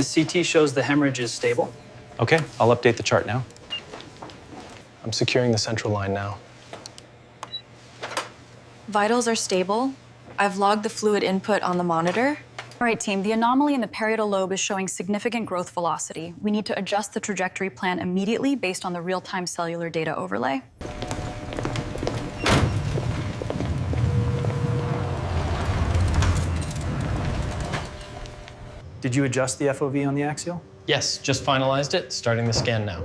The CT shows the hemorrhage is stable. Okay, I'll update the chart now. I'm securing the central line now. Vitals are stable. I've logged the fluid input on the monitor. All right, team, the anomaly in the parietal lobe is showing significant growth velocity. We need to adjust the trajectory plan immediately based on the real-time cellular data overlay. Did you adjust the FOV on the axial? Yes, just finalized it, starting the scan now.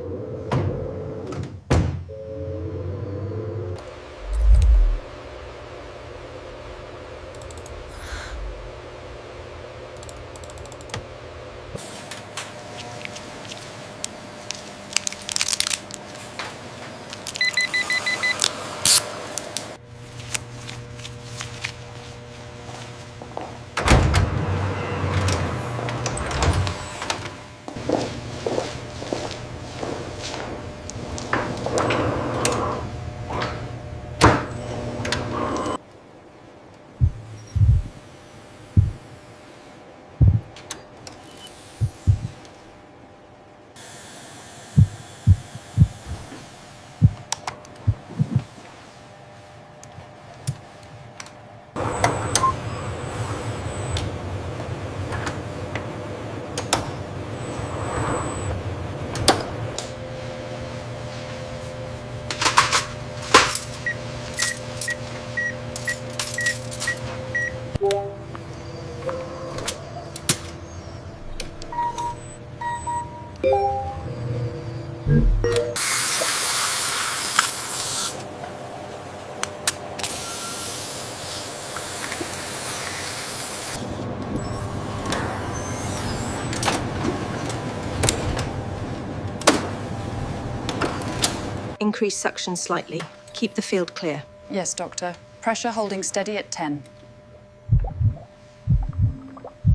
Increase suction slightly. Keep the field clear. Yes, doctor. Pressure holding steady at 10.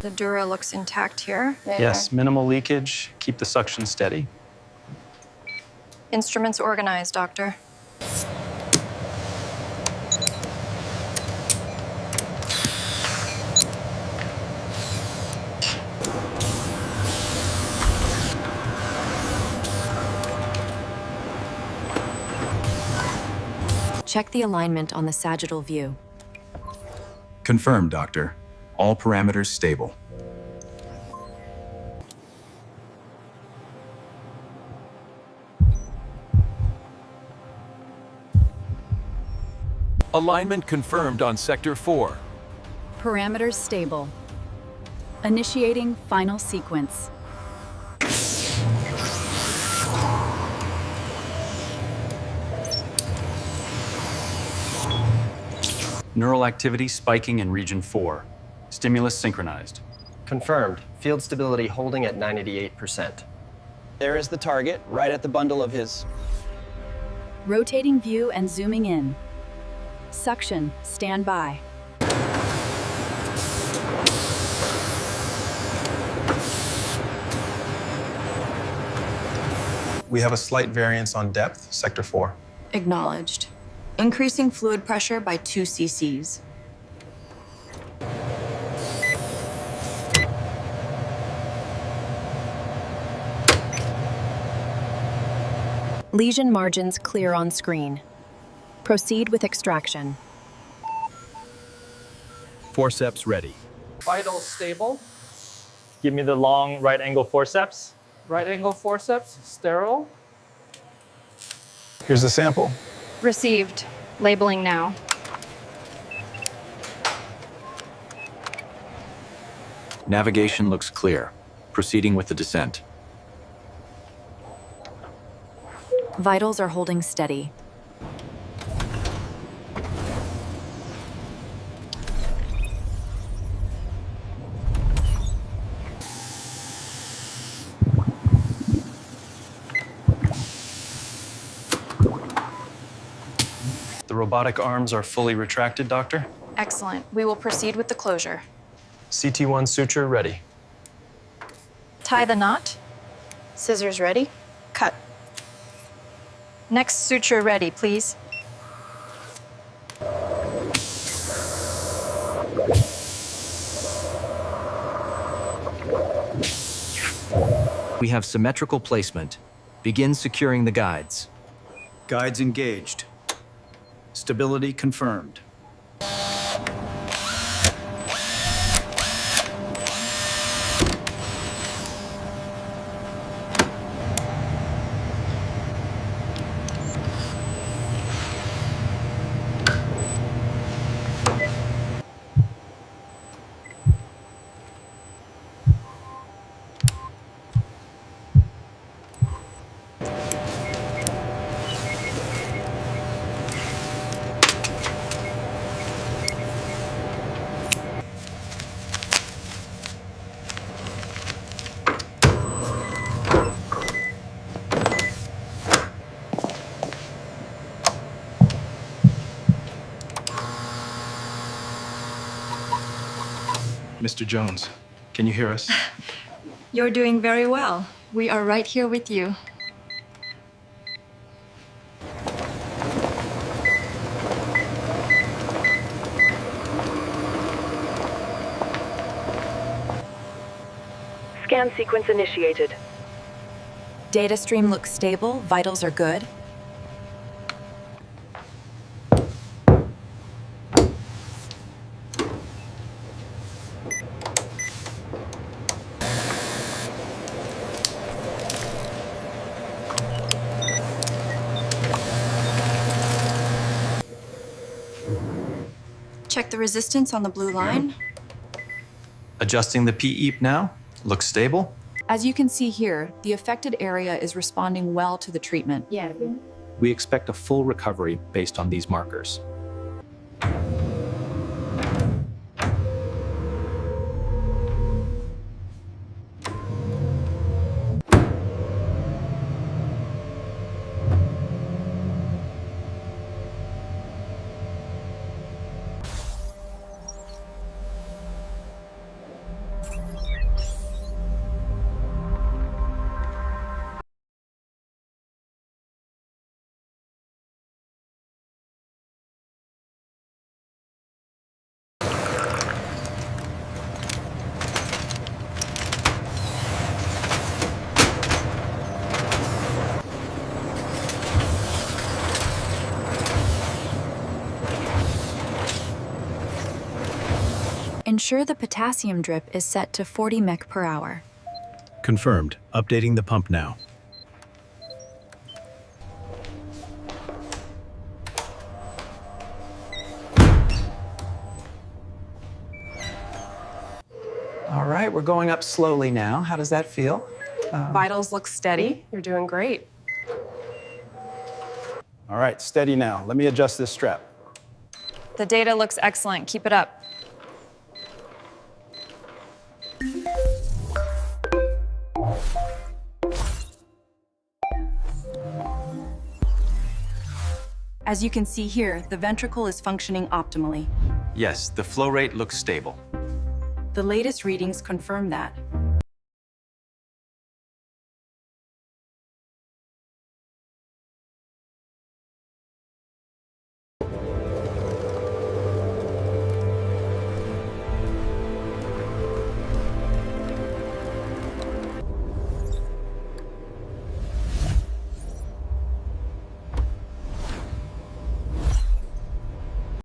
The dura looks intact here. Yes, minimal leakage. Keep the suction steady. Instruments organized, doctor. Check the alignment on the sagittal view. Confirmed, doctor. All parameters stable. Alignment confirmed on Sector 4. Parameters stable. Initiating final sequence. Neural activity spiking in region 4. Stimulus synchronized. Confirmed. Field stability holding at 98%. There is the target, right at the bundle of his. Rotating view and zooming in. Suction, stand by. We have a slight variance on depth, sector 4. Acknowledged. Increasing fluid pressure by 2 cc's. Lesion margins clear on screen. Proceed with extraction. Forceps ready. Vitals stable. Give me the long right angle forceps. Right angle forceps, sterile. Here's the sample. Received. Labeling now. Navigation looks clear. Proceeding with the descent. Vitals are holding steady. The robotic arms are fully retracted, doctor. Excellent. We will proceed with the closure. CT1 suture ready. Tie the knot. Scissors ready. Cut. Next suture ready, please. We have symmetrical placement. Begin securing the guides. Guides engaged. Stability confirmed. Mr. Jones, can you hear us? You're doing very well. We are right here with you. Scan sequence initiated. Data stream looks stable. Vitals are good. Check the resistance on the blue line. Adjusting the PEEP now. Looks stable. As you can see here, the affected area is responding well to the treatment. Yeah. We expect a full recovery based on these markers. Ensure the potassium drip is set to 40 mEq per hour. Confirmed. Updating the pump now. All right, we're going up slowly now. How does that feel? Vitals look steady. You're doing great. All right, steady now. Let me adjust this strap. The data looks excellent. Keep it up. As you can see here, the ventricle is functioning optimally. Yes, the flow rate looks stable. The latest readings confirm that.